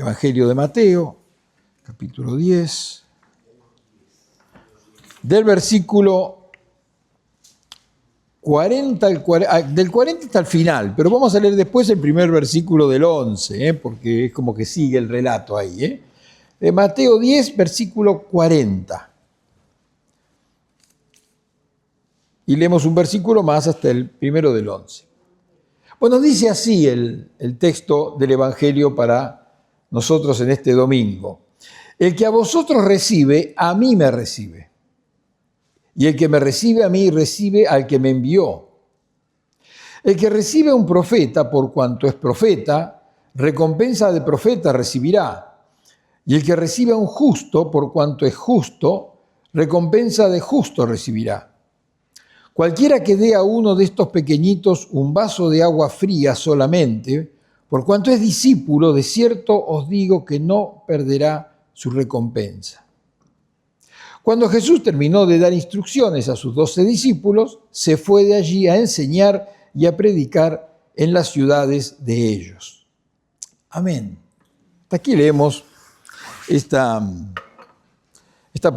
Evangelio de Mateo, capítulo 10, del versículo 40, del 40 hasta el final, pero vamos a leer después el primer versículo del 11, porque es como que sigue el relato ahí. De Mateo 10, versículo 40. Y leemos un versículo más hasta el primero del 11. Bueno, dice así el texto del Evangelio para nosotros en este domingo. El que a vosotros recibe, a mí me recibe. Y el que me recibe a mí, recibe al que me envió. El que recibe a un profeta, por cuanto es profeta, recompensa de profeta recibirá. Y el que recibe a un justo, por cuanto es justo, recompensa de justo recibirá. Cualquiera que dé a uno de estos pequeñitos un vaso de agua fría solamente, por cuanto es discípulo, de cierto os digo que no perderá su recompensa. Cuando Jesús terminó de dar instrucciones a sus 12 discípulos, se fue de allí a enseñar y a predicar en las ciudades de ellos. Amén. Hasta aquí leemos esta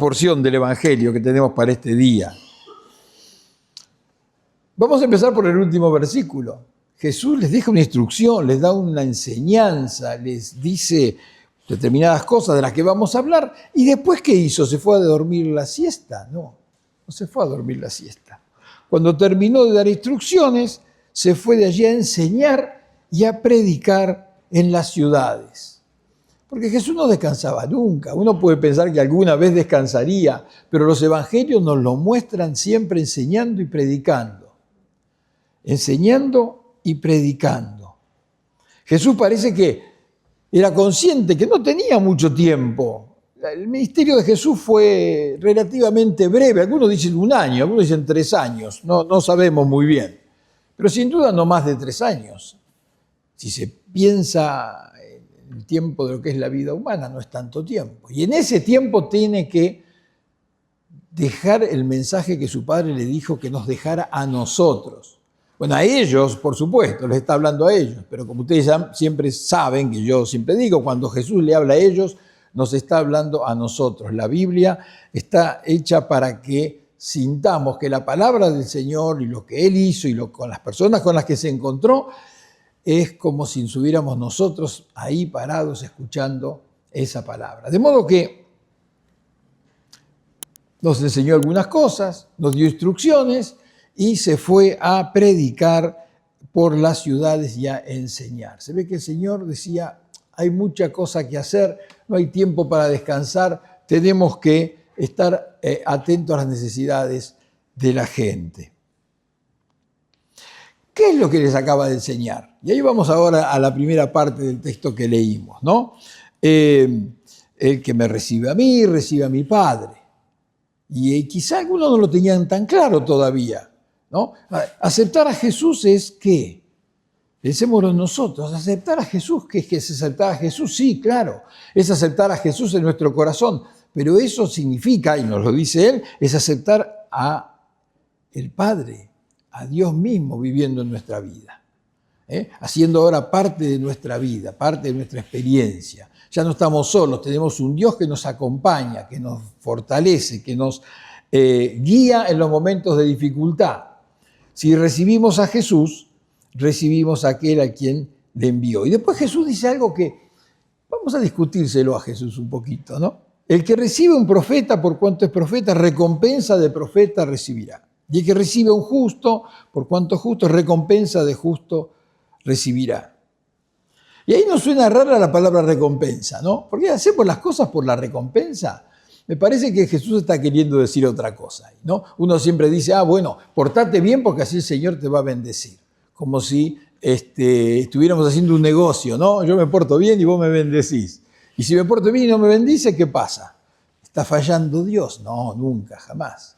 porción del Evangelio que tenemos para este día. Vamos a empezar por el último versículo. Jesús les deja una instrucción, les da una enseñanza, les dice determinadas cosas de las que vamos a hablar. ¿Y después qué hizo? ¿Se fue a dormir la siesta? No se fue a dormir la siesta. Cuando terminó de dar instrucciones, se fue de allí a enseñar y a predicar en las ciudades. Porque Jesús no descansaba nunca. Uno puede pensar que alguna vez descansaría, pero los evangelios nos lo muestran siempre enseñando y predicando. Enseñando y predicando. Jesús parece que era consciente que no tenía mucho tiempo. El ministerio de Jesús fue relativamente breve. Algunos dicen 1 año, algunos dicen 3 años. No sabemos muy bien. Pero sin duda no más de 3 años. Si se piensa en el tiempo de lo que es la vida humana, no es tanto tiempo. Y en ese tiempo tiene que dejar el mensaje que su Padre le dijo que nos dejara a nosotros. Bueno, a ellos, por supuesto, les está hablando a ellos, pero como ustedes ya siempre saben, que yo siempre digo, cuando Jesús le habla a ellos, nos está hablando a nosotros. La Biblia está hecha para que sintamos que la palabra del Señor y lo que Él hizo y con las personas con las que se encontró, es como si estuviéramos nosotros ahí parados escuchando esa palabra. De modo que nos enseñó algunas cosas, nos dio instrucciones, y se fue a predicar por las ciudades y a enseñar. Se ve que el Señor decía, hay mucha cosa que hacer, no hay tiempo para descansar, tenemos que estar atentos a las necesidades de la gente. ¿Qué es lo que les acaba de enseñar? Y ahí vamos ahora a la primera parte del texto que leímos, ¿no? El que me recibe a mí, recibe a mi Padre. Y quizá algunos no lo tenían tan claro todavía, ¿no? Aceptar a Jesús es ¿qué? Pensémoslo nosotros. Aceptar a Jesús, ¿qué es aceptar a Jesús? Sí, claro, es aceptar a Jesús en nuestro corazón, pero eso significa, y nos lo dice Él, es aceptar a el Padre, a Dios mismo viviendo en nuestra vida, haciendo ahora parte de nuestra vida, parte de nuestra experiencia. Ya no estamos solos, tenemos un Dios que nos acompaña, que nos fortalece, que nos guía en los momentos de dificultad. Si recibimos a Jesús, recibimos a aquel a quien le envió. Y después Jesús dice algo que vamos a discutírselo a Jesús un poquito, ¿no? El que recibe un profeta, por cuanto es profeta, recompensa de profeta recibirá. Y el que recibe a un justo, por cuanto es justo, recompensa de justo recibirá. Y ahí nos suena rara la palabra recompensa, ¿no? Porque hacemos las cosas por la recompensa. Me parece que Jesús está queriendo decir otra cosa, ¿no? Uno siempre dice, bueno, portate bien porque así el Señor te va a bendecir. Como si estuviéramos haciendo un negocio, ¿no? Yo me porto bien y vos me bendecís. Y si me porto bien y no me bendice, ¿qué pasa? ¿Está fallando Dios? No, nunca, jamás.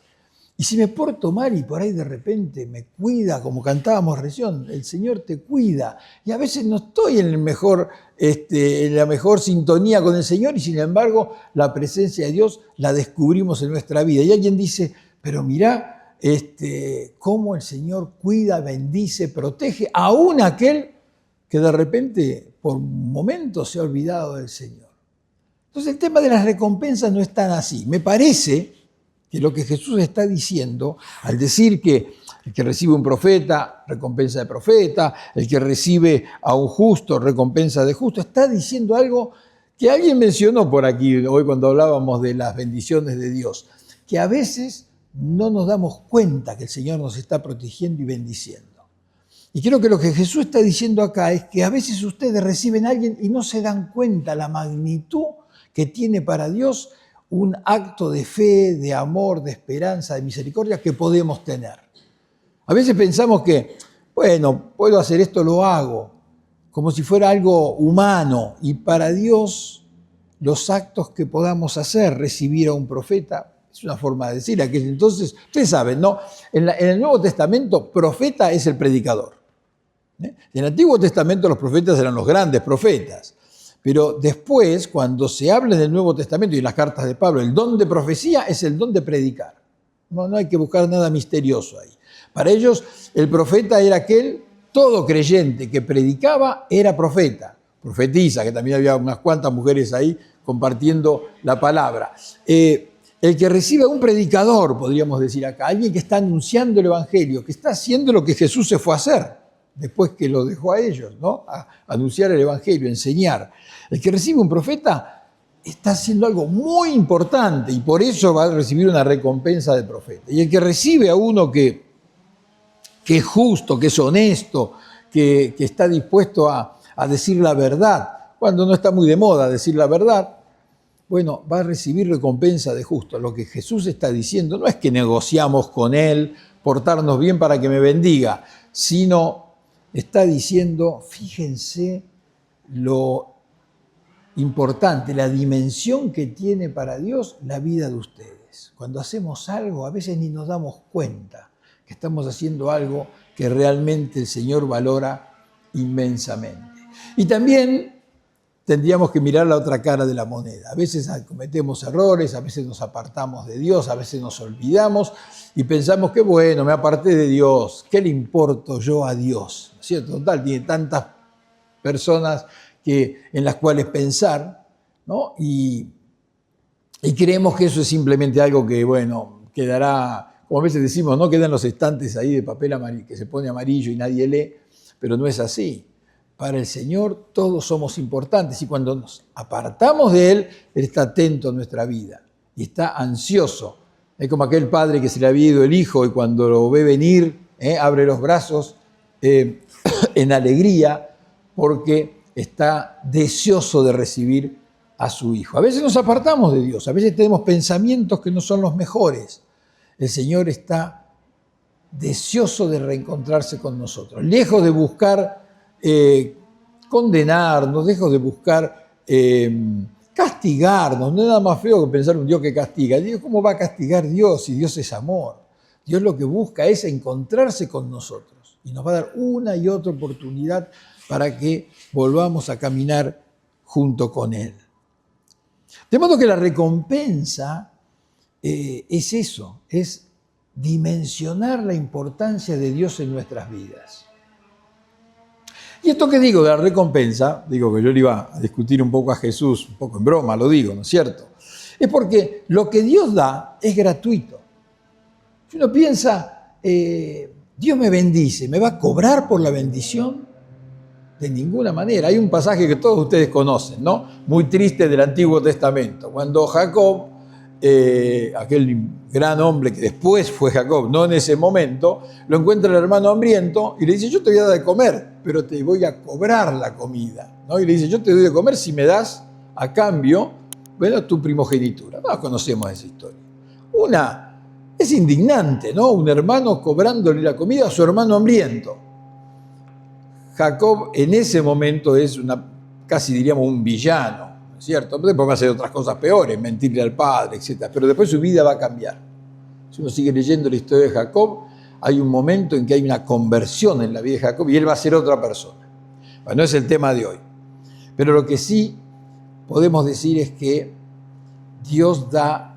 Y si me porto mal y por ahí de repente me cuida, como cantábamos recién, el Señor te cuida. Y a veces no estoy en la mejor sintonía con el Señor y sin embargo la presencia de Dios la descubrimos en nuestra vida. Y alguien dice, pero mirá cómo el Señor cuida, bendice, protege, aún aquel que de repente por momentos se ha olvidado del Señor. Entonces el tema de las recompensas no es tan así. Me parece que lo que Jesús está diciendo al decir que el que recibe un profeta, recompensa de profeta, el que recibe a un justo, recompensa de justo, está diciendo algo que alguien mencionó por aquí hoy cuando hablábamos de las bendiciones de Dios, que a veces no nos damos cuenta que el Señor nos está protegiendo y bendiciendo. Y creo que lo que Jesús está diciendo acá es que a veces ustedes reciben a alguien y no se dan cuenta la magnitud que tiene para Dios un acto de fe, de amor, de esperanza, de misericordia que podemos tener. A veces pensamos que, bueno, puedo hacer esto, lo hago, como si fuera algo humano. Y para Dios, los actos que podamos hacer, recibir a un profeta, es una forma de decir. Entonces, ustedes saben, ¿no? En el Nuevo Testamento, profeta es el predicador. En el Antiguo Testamento los profetas eran los grandes profetas. Pero después, cuando se habla en el Nuevo Testamento y en las cartas de Pablo, el don de profecía es el don de predicar. No hay que buscar nada misterioso ahí. Para ellos, el profeta era aquel, todo creyente que predicaba era profeta. Profetisa, que también había unas cuantas mujeres ahí compartiendo la palabra. El que recibe a un predicador, podríamos decir acá, alguien que está anunciando el Evangelio, que está haciendo lo que Jesús se fue a hacer, después que lo dejó a ellos, ¿no? A anunciar el Evangelio, enseñar. El que recibe un profeta está haciendo algo muy importante y por eso va a recibir una recompensa de profeta. Y el que recibe a uno que es justo, que es honesto, que está dispuesto a decir la verdad, cuando no está muy de moda decir la verdad, bueno, va a recibir recompensa de justo. Lo que Jesús está diciendo no es que negociamos con Él, portarnos bien para que me bendiga, sino está diciendo, fíjense lo importante, la dimensión que tiene para Dios la vida de ustedes. Cuando hacemos algo, a veces ni nos damos cuenta que estamos haciendo algo que realmente el Señor valora inmensamente. Y también tendríamos que mirar la otra cara de la moneda. A veces cometemos errores, a veces nos apartamos de Dios, a veces nos olvidamos y pensamos que bueno, me aparté de Dios, ¿qué le importo yo a Dios? ¿Cierto? Total, tiene tantas personas en las cuales pensar, ¿no? Y creemos que eso es simplemente algo que, bueno, quedará, como a veces decimos, no quedan los estantes ahí de papel amarillo, que se pone amarillo y nadie lee, pero no es así. Para el Señor todos somos importantes y cuando nos apartamos de Él, Él está atento a nuestra vida y está ansioso. Es como aquel padre que se le había ido el hijo y cuando lo ve venir, abre los brazos en alegría porque está deseoso de recibir a su hijo. A veces nos apartamos de Dios, a veces tenemos pensamientos que no son los mejores. El Señor está deseoso de reencontrarse con nosotros, lejos de buscar condenarnos, lejos de buscar castigarnos. No es nada más feo que pensar un Dios que castiga. Dios, ¿cómo va a castigar Dios si Dios es amor? Dios lo que busca es encontrarse con nosotros y nos va a dar una y otra oportunidad para que volvamos a caminar junto con Él. De modo que la recompensa es eso, es dimensionar la importancia de Dios en nuestras vidas. Y esto que digo de la recompensa, digo que yo le iba a discutir un poco a Jesús, un poco en broma lo digo, ¿no es cierto? Es porque lo que Dios da es gratuito. Si uno piensa, Dios me bendice, ¿me va a cobrar por la bendición? De ninguna manera. Hay un pasaje que todos ustedes conocen, ¿no? Muy triste del Antiguo Testamento. Cuando Jacob, aquel gran hombre que después fue Jacob, no en ese momento, lo encuentra el hermano hambriento y le dice, yo te voy a dar de comer, pero te voy a cobrar la comida, ¿no? Y le dice, yo te doy de comer si me das a cambio, bueno, tu primogenitura. No conocemos esa historia. Es indignante, ¿no? Un hermano cobrándole la comida a su hermano hambriento. Jacob en ese momento es casi diríamos un villano, ¿no es cierto? Después va a hacer otras cosas peores, mentirle al padre, etc. Pero después su vida va a cambiar. Si uno sigue leyendo la historia de Jacob, hay un momento en que hay una conversión en la vida de Jacob y él va a ser otra persona. Bueno, no es el tema de hoy. Pero lo que sí podemos decir es que Dios da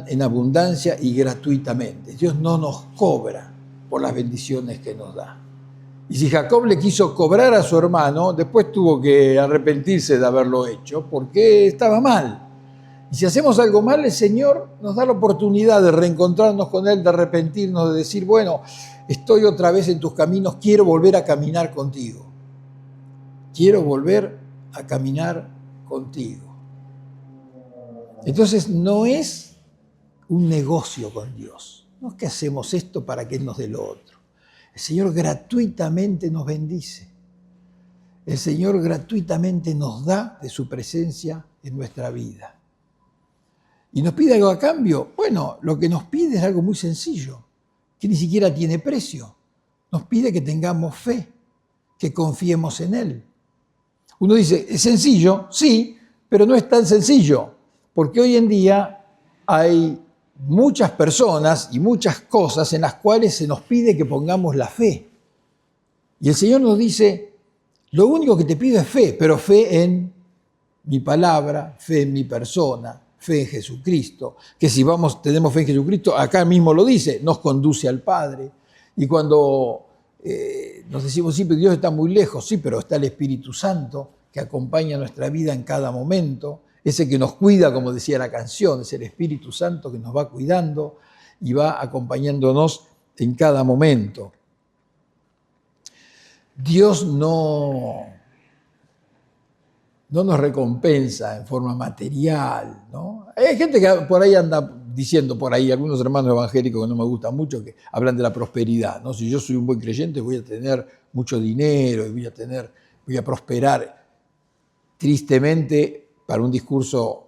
en abundancia y gratuitamente. Dios no nos cobra por las bendiciones que nos da. Y si Jacob le quiso cobrar a su hermano, después tuvo que arrepentirse de haberlo hecho, porque estaba mal. Y si hacemos algo mal, el Señor nos da la oportunidad de reencontrarnos con Él, de arrepentirnos, de decir, bueno, estoy otra vez en tus caminos, quiero volver a caminar contigo. Quiero volver a caminar contigo. Entonces no es un negocio con Dios. No es que hacemos esto para que Él nos dé lo otro. El Señor gratuitamente nos bendice. El Señor gratuitamente nos da de su presencia en nuestra vida. ¿Y nos pide algo a cambio? Bueno, lo que nos pide es algo muy sencillo, que ni siquiera tiene precio. Nos pide que tengamos fe, que confiemos en Él. Uno dice, ¿es sencillo? Sí, pero no es tan sencillo, porque hoy en día hay muchas personas y muchas cosas en las cuales se nos pide que pongamos la fe. Y el Señor nos dice, lo único que te pido es fe, pero fe en mi palabra, fe en mi persona, fe en Jesucristo, que si tenemos fe en Jesucristo, acá mismo lo dice, nos conduce al Padre. Y cuando nos decimos siempre, Dios está muy lejos, sí, pero está el Espíritu Santo que acompaña nuestra vida en cada momento, ese que nos cuida, como decía la canción, es el Espíritu Santo que nos va cuidando y va acompañándonos en cada momento. Dios no nos recompensa en forma material, ¿no? Hay gente que por ahí anda diciendo por ahí, algunos hermanos evangélicos que no me gustan mucho, que hablan de la prosperidad, ¿no? Si yo soy un buen creyente voy a tener mucho dinero y voy a prosperar. Tristemente, para un discurso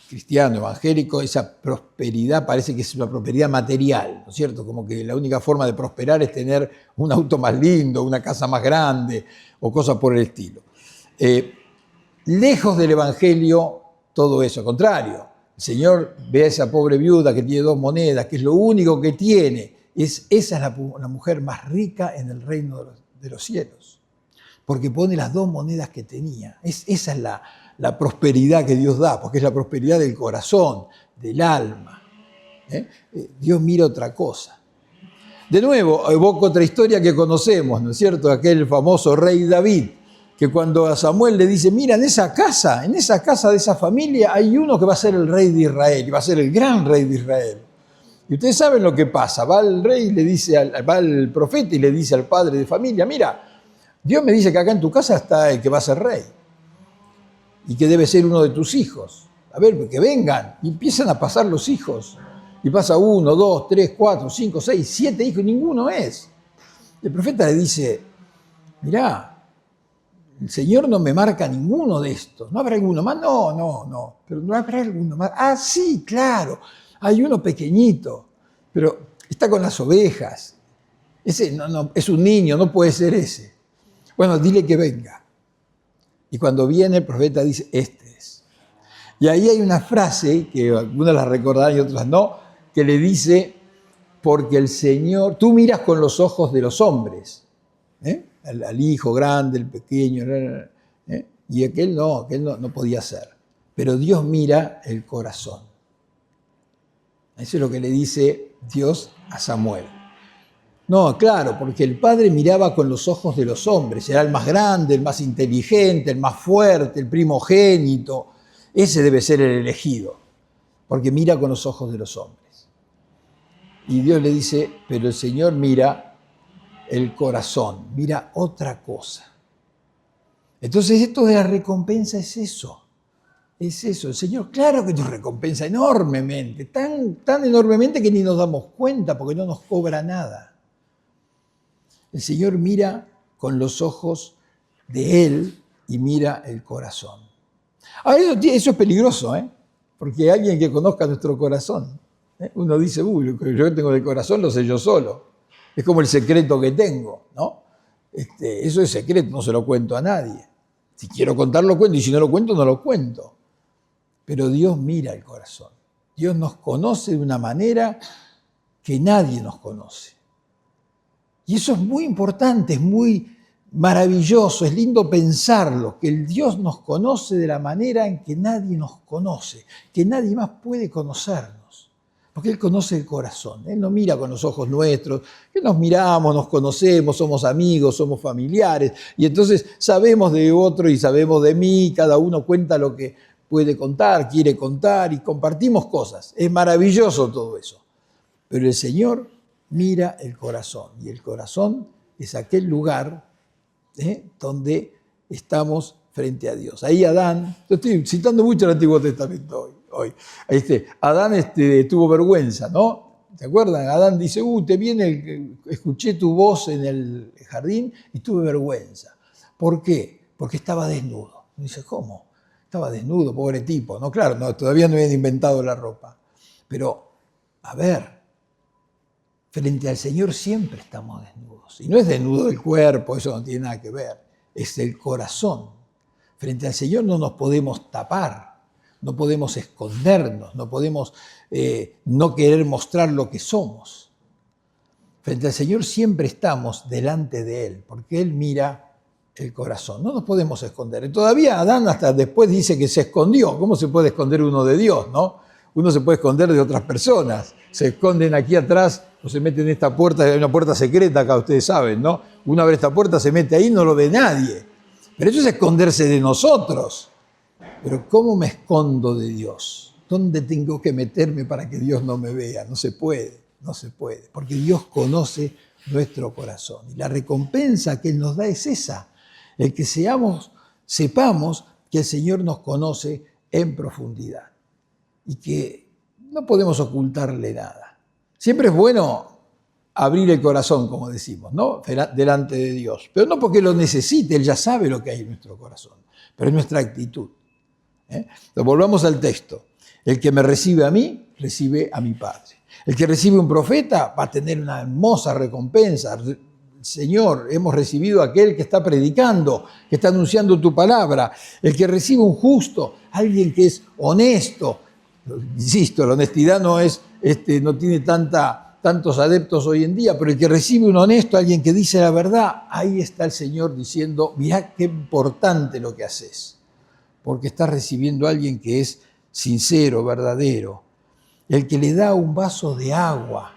cristiano, evangélico, esa prosperidad parece que es una prosperidad material, ¿no es cierto? Como que la única forma de prosperar es tener un auto más lindo, una casa más grande o cosas por el estilo. Lejos del Evangelio, todo eso, al contrario. El Señor ve a esa pobre viuda que tiene 2 monedas, que es lo único que tiene. Esa es la mujer más rica en el reino de los cielos, porque pone las 2 monedas que tenía. Esa es la prosperidad que Dios da, porque es la prosperidad del corazón, del alma. Dios mira otra cosa. De nuevo, evoco otra historia que conocemos, ¿no es cierto? Aquel famoso rey David, que cuando a Samuel le dice, mira, en esa casa de esa familia hay uno que va a ser el rey de Israel, y va a ser el gran rey de Israel. Y ustedes saben lo que pasa, va el rey y va el profeta y le dice al padre de familia, mira, Dios me dice que acá en tu casa está el que va a ser rey, y que debe ser uno de tus hijos. A ver, que vengan, y empiezan a pasar los hijos, y pasa 1, 2, 3, 4, 5, 6, 7 hijos, y ninguno es. El profeta le dice, mirá, el Señor no me marca ninguno de estos. ¿No habrá alguno más? No. Pero no habrá alguno más. Ah, sí, claro. Hay uno pequeñito, pero está con las ovejas. Ese no, es un niño, no puede ser ese. Bueno, dile que venga. Y cuando viene el profeta dice, este es. Y ahí hay una frase, que algunas la recordarán y otras no, que le dice, porque el Señor, tú miras con los ojos de los hombres, al hijo grande, el pequeño, y aquel no podía ser. Pero Dios mira el corazón. Eso es lo que le dice Dios a Samuel. No, claro, porque el padre miraba con los ojos de los hombres, era el más grande, el más inteligente, el más fuerte, el primogénito. Ese debe ser el elegido, porque mira con los ojos de los hombres. Y Dios le dice, pero el Señor mira el corazón, mira otra cosa. Entonces esto de la recompensa es eso. El Señor, claro que nos recompensa enormemente, tan enormemente que ni nos damos cuenta porque no nos cobra nada. El Señor mira con los ojos de Él y mira el corazón. Ahora eso es peligroso, porque hay alguien que conozca nuestro corazón. Uno dice, lo que yo tengo del corazón lo sé yo solo. Es como el secreto que tengo, ¿no? Eso es secreto, no se lo cuento a nadie. Si quiero contarlo, cuento, y si no lo cuento, no lo cuento. Pero Dios mira el corazón. Dios nos conoce de una manera que nadie nos conoce. Y eso es muy importante, es muy maravilloso, es lindo pensarlo, que el Dios nos conoce de la manera en que nadie nos conoce, que nadie más puede conocernos. Porque Él conoce el corazón. Él no mira con los ojos nuestros, que nos miramos, nos conocemos, somos amigos, somos familiares, y entonces sabemos de otro y sabemos de mí, cada uno cuenta lo que puede contar, quiere contar, y compartimos cosas. Es maravilloso todo eso. Pero el Señor mira el corazón, y el corazón es aquel lugar donde estamos frente a Dios. Ahí Adán, yo estoy citando mucho el Antiguo Testamento hoy. Adán tuvo vergüenza, ¿no? ¿Se acuerdan? Adán dice, escuché tu voz en el jardín y tuve vergüenza. ¿Por qué? Porque estaba desnudo. Dice, ¿cómo? Estaba desnudo, pobre tipo. No, claro, no, todavía no habían inventado la ropa. Pero, a ver, frente al Señor siempre estamos desnudos. Y no es desnudo el cuerpo, eso no tiene nada que ver. Es el corazón. Frente al Señor no nos podemos tapar, no podemos escondernos, no podemos no querer mostrar lo que somos. Frente al Señor siempre estamos delante de Él, porque Él mira el corazón. No nos podemos esconder. Y todavía Adán hasta después dice que se escondió. ¿Cómo se puede esconder uno de Dios, no? Uno se puede esconder de otras personas. Se esconden aquí atrás o se meten en esta puerta, hay una puerta secreta acá, ustedes saben, ¿no? Uno abre esta puerta, se mete ahí, no lo ve nadie. Pero eso es esconderse de nosotros. Pero ¿cómo me escondo de Dios? ¿Dónde tengo que meterme para que Dios no me vea? No se puede, no se puede. Porque Dios conoce nuestro corazón. Y la recompensa que Él nos da es esa. El que sepamos que el Señor nos conoce en profundidad. Y que no podemos ocultarle nada. Siempre es bueno abrir el corazón, como decimos, ¿no? Delante de Dios. Pero no porque lo necesite, Él ya sabe lo que hay en nuestro corazón. Pero es nuestra actitud. Entonces, volvamos al texto. El que me recibe a mí, recibe a mi Padre. El que recibe un profeta va a tener una hermosa recompensa. Señor, hemos recibido a aquel que está predicando, que está anunciando tu palabra. El que recibe un justo, alguien que es honesto. Insisto, la honestidad no tiene tantos adeptos hoy en día, pero el que recibe un honesto, alguien que dice la verdad, ahí está el Señor diciendo, mirá qué importante lo que haces, porque estás recibiendo a alguien que es sincero, verdadero. El que le da un vaso de agua,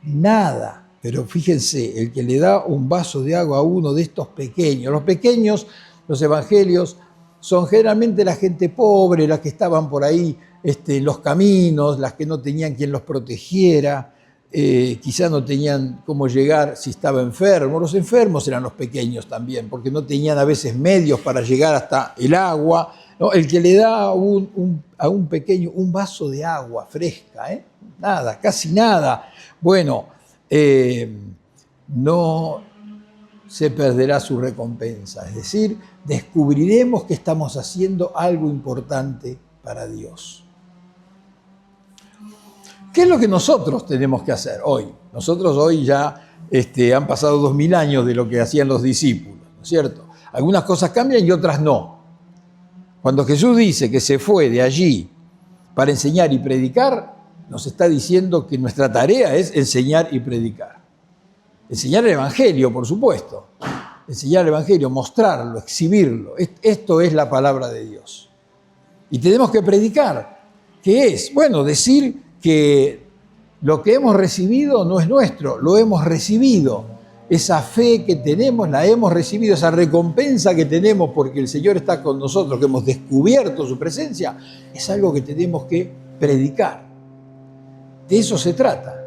nada, pero fíjense, el que le da un vaso de agua a uno de estos pequeños, los pequeños, los evangelios, son generalmente la gente pobre, las que estaban por ahí en los caminos, las que no tenían quien los protegiera, quizás no tenían cómo llegar si estaba enfermo. Los enfermos eran los pequeños también, porque no tenían a veces medios para llegar hasta el agua, ¿no? El que le da a un pequeño un vaso de agua fresca, nada, casi nada, bueno, no se perderá su recompensa. Es decir, descubriremos que estamos haciendo algo importante para Dios. ¿Qué es lo que nosotros tenemos que hacer hoy? Nosotros hoy ya han pasado 2000 años de lo que hacían los discípulos, ¿no es cierto? Algunas cosas cambian y otras no. Cuando Jesús dice que se fue de allí para enseñar y predicar, nos está diciendo que nuestra tarea es enseñar y predicar. Enseñar el Evangelio, por supuesto. Enseñar el Evangelio, mostrarlo, exhibirlo. Esto es la palabra de Dios. Y tenemos que predicar. ¿Qué es? Bueno, decir que lo que hemos recibido no es nuestro, lo hemos recibido. Esa fe que tenemos, la hemos recibido, esa recompensa que tenemos porque el Señor está con nosotros, que hemos descubierto su presencia, es algo que tenemos que predicar. De eso se trata.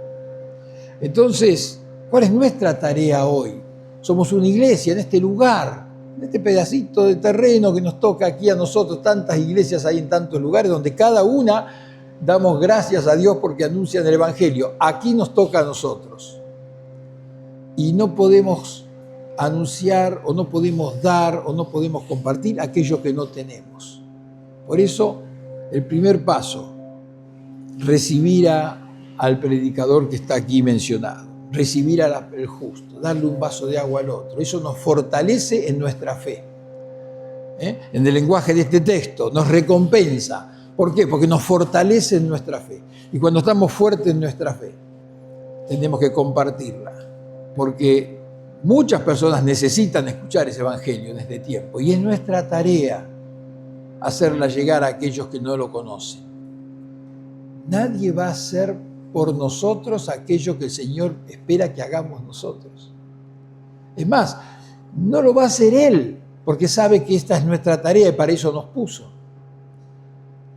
Entonces, ¿cuál es nuestra tarea hoy? Somos una iglesia en este lugar, en este pedacito de terreno que nos toca aquí a nosotros. Tantas iglesias hay en tantos lugares donde cada una damos gracias a Dios porque anuncian el Evangelio. Aquí nos toca a nosotros. Y no podemos anunciar o no podemos dar o no podemos compartir aquello que no tenemos. Por eso, el primer paso, recibir al predicador que está aquí mencionado. Recibir al justo, darle un vaso de agua al otro. Eso nos fortalece en nuestra fe. En el lenguaje de este texto, nos recompensa. ¿Por qué? Porque nos fortalece en nuestra fe. Y cuando estamos fuertes en nuestra fe, tenemos que compartirla. Porque muchas personas necesitan escuchar ese evangelio en este tiempo. Y es nuestra tarea hacerla llegar a aquellos que no lo conocen. nadie va a hacer por nosotros aquello que el Señor espera que hagamos nosotros. Es más, no lo va a hacer Él, porque sabe que esta es nuestra tarea y para eso nos puso.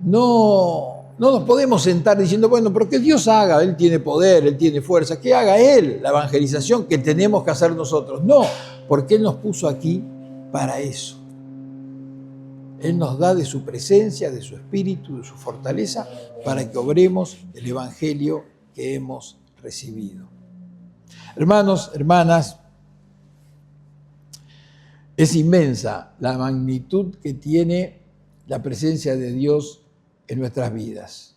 No nos podemos sentar diciendo, bueno, pero que Dios haga, Él tiene poder, Él tiene fuerza, que haga Él la evangelización que tenemos que hacer nosotros. No, porque Él nos puso aquí para eso. Él nos da de su presencia, de su espíritu, de su fortaleza, para que obremos el evangelio que hemos recibido. Hermanos, hermanas, es inmensa la magnitud que tiene la presencia de Dios en nuestras vidas.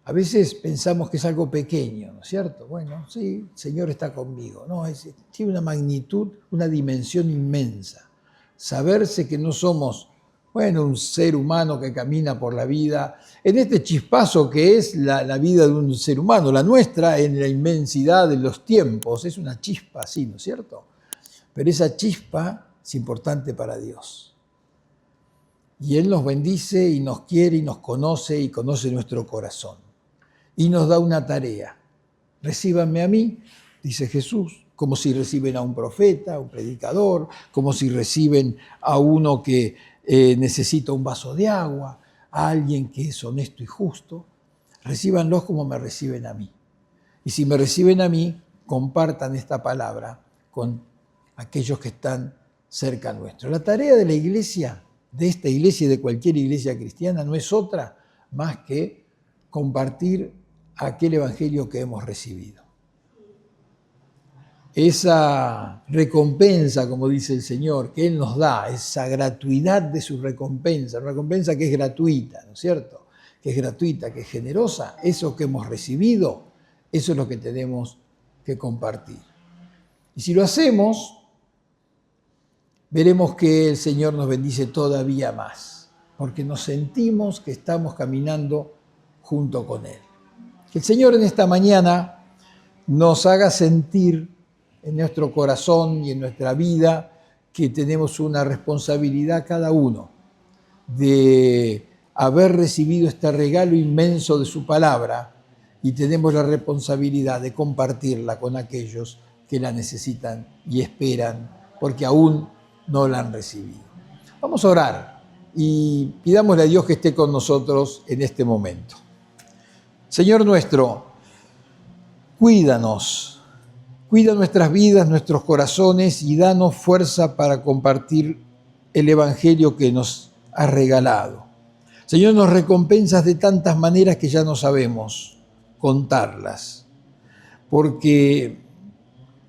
A veces pensamos que es algo pequeño, ¿no es cierto? Bueno, sí, el Señor está conmigo. No, tiene una magnitud, una dimensión inmensa. Saberse que no somos, bueno, un ser humano que camina por la vida, en este chispazo que es la vida de un ser humano, la nuestra en la inmensidad de los tiempos, es una chispa así, ¿no es cierto? Pero esa chispa es importante para Dios. Y Él nos bendice y nos quiere y nos conoce y conoce nuestro corazón. Y nos da una tarea. Recíbanme a mí, dice Jesús, como si reciben a un profeta, a un predicador, como si reciben a uno que necesita un vaso de agua, a alguien que es honesto y justo. Recíbanlos como me reciben a mí. Y si me reciben a mí, compartan esta palabra con aquellos que están cerca nuestro. La tarea de la iglesia, de esta iglesia y de cualquier iglesia cristiana, no es otra más que compartir aquel evangelio que hemos recibido. Esa recompensa, como dice el Señor, que Él nos da, esa gratuidad de su recompensa, una recompensa que es gratuita, ¿no es cierto? Que es gratuita, que es generosa, eso que hemos recibido, eso es lo que tenemos que compartir. Y si lo hacemos, veremos que el Señor nos bendice todavía más, porque nos sentimos que estamos caminando junto con Él. Que el Señor en esta mañana nos haga sentir en nuestro corazón y en nuestra vida que tenemos una responsabilidad cada uno de haber recibido este regalo inmenso de su palabra y tenemos la responsabilidad de compartirla con aquellos que la necesitan y esperan porque aún no la han recibido. Vamos a orar y pidámosle a Dios que esté con nosotros en este momento. Señor nuestro, cuídanos, cuida nuestras vidas, nuestros corazones y danos fuerza para compartir el evangelio que nos has regalado. Señor, nos recompensas de tantas maneras que ya no sabemos contarlas, porque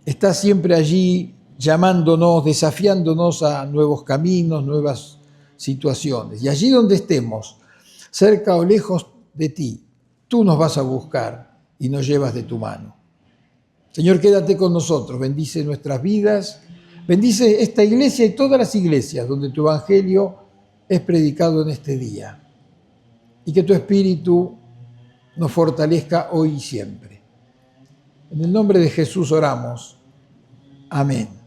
estás siempre allí llamándonos, desafiándonos a nuevos caminos, nuevas situaciones. Y allí donde estemos, cerca o lejos de ti, tú nos vas a buscar y nos llevas de tu mano. Señor, quédate con nosotros, bendice nuestras vidas, bendice esta iglesia y todas las iglesias donde tu evangelio es predicado en este día. Y que tu espíritu nos fortalezca hoy y siempre. En el nombre de Jesús oramos. Amén.